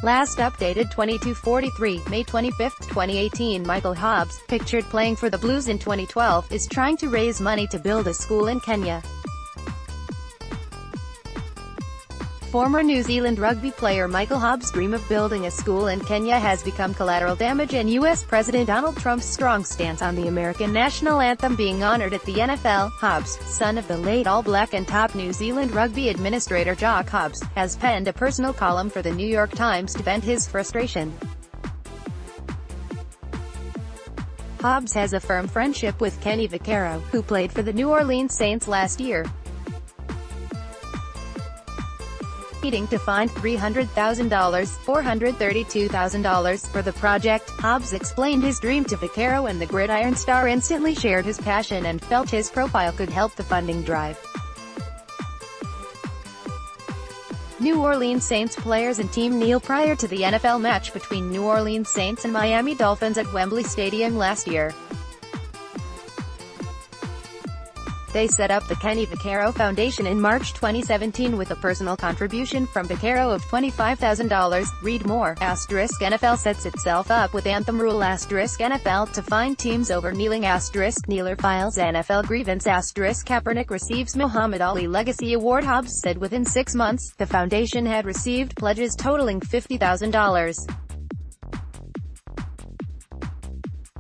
Last updated 22:43, May 25, 2018. Michael Hobbs, pictured playing for the Blues in 2012, is trying to raise money to build a school in Kenya. Former New Zealand rugby player Michael Hobbs' dream of building a school in Kenya has become collateral damage, and U.S. President Donald Trump's strong stance on the American national anthem being honored at the NFL. Hobbs, son of the late All Black and top New Zealand rugby administrator Jock Hobbs, has penned a personal column for the New York Times to vent his frustration. Hobbs has a firm friendship with Kenny Vaccaro, who played for the New Orleans Saints last year. To find $300,000, $432,000 for the project, Hobbs explained his dream to Vaccaro, and the Gridiron star instantly shared his passion and felt his profile could help the funding drive. New Orleans Saints players and team kneel prior to the NFL match between New Orleans Saints and Miami Dolphins at Wembley Stadium last year. They set up the Kenny Vaccaro Foundation in March 2017 with a personal contribution from Vaccaro of $25,000. Read more. NFL sets itself up with anthem rule. NFL to fine teams over kneeling. Kneeler files NFL grievance. Kaepernick receives Muhammad Ali Legacy Award. Hobbs said within 6 months, the foundation had received pledges totaling $50,000.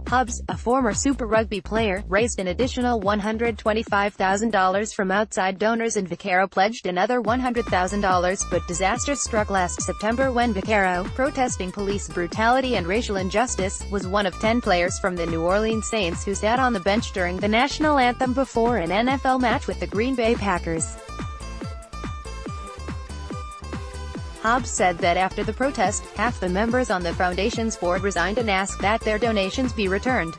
Hobbs, a former Super Rugby player, raised an additional $125,000 from outside donors, and Vaccaro pledged another $100,000, but disaster struck last September when Vaccaro, protesting police brutality and racial injustice, was one of 10 players from the New Orleans Saints who sat on the bench during the national anthem before an NFL match with the Green Bay Packers. Hobbs said that after the protest, half the members on the foundation's board resigned and asked that their donations be returned.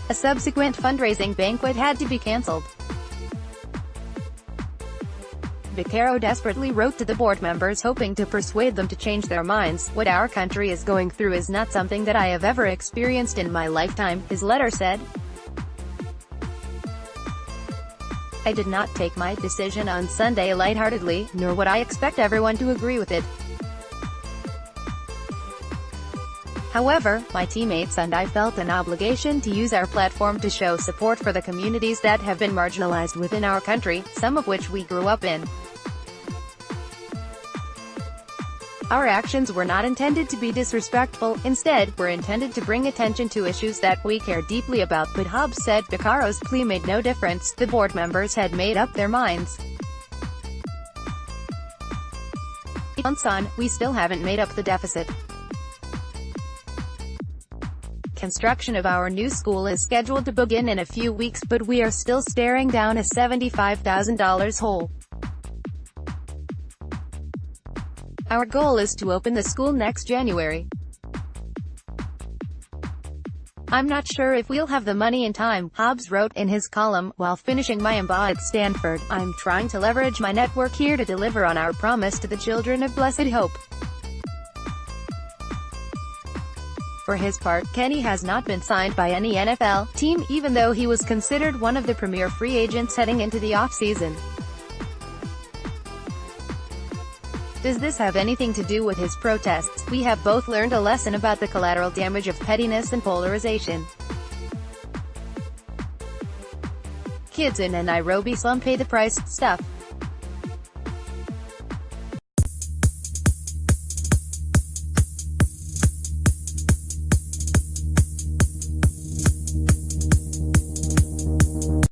A subsequent fundraising banquet had to be cancelled. Vaccaro desperately wrote to the board members hoping to persuade them to change their minds. "What our country is going through is not something that I have ever experienced in my lifetime," his letter said. "I did not take my decision on Sunday lightheartedly, nor would I expect everyone to agree with it. However, my teammates and I felt an obligation to use our platform to show support for the communities that have been marginalized within our country, some of which we grew up in. Our actions were not intended to be disrespectful, instead, were intended to bring attention to issues that we care deeply about." But Hobbs said Vaccaro's plea made no difference. The board members had made up their minds. "Months on, we still haven't made up the deficit. Construction of our new school is scheduled to begin in a few weeks, but we are still staring down a $75,000 hole. Our goal is to open the school next January. I'm not sure if we'll have the money in time," Hobbs wrote in his column. "While finishing my MBA at Stanford, I'm trying to leverage my network here to deliver on our promise to the children of Blessed Hope." For his part, Kenny has not been signed by any NFL team, even though he was considered one of the premier free agents heading into the off-season. Does this have anything to do with his protests? We have both learned a lesson about the collateral damage of pettiness and polarization. Kids in a Nairobi slum pay the price. Stuff.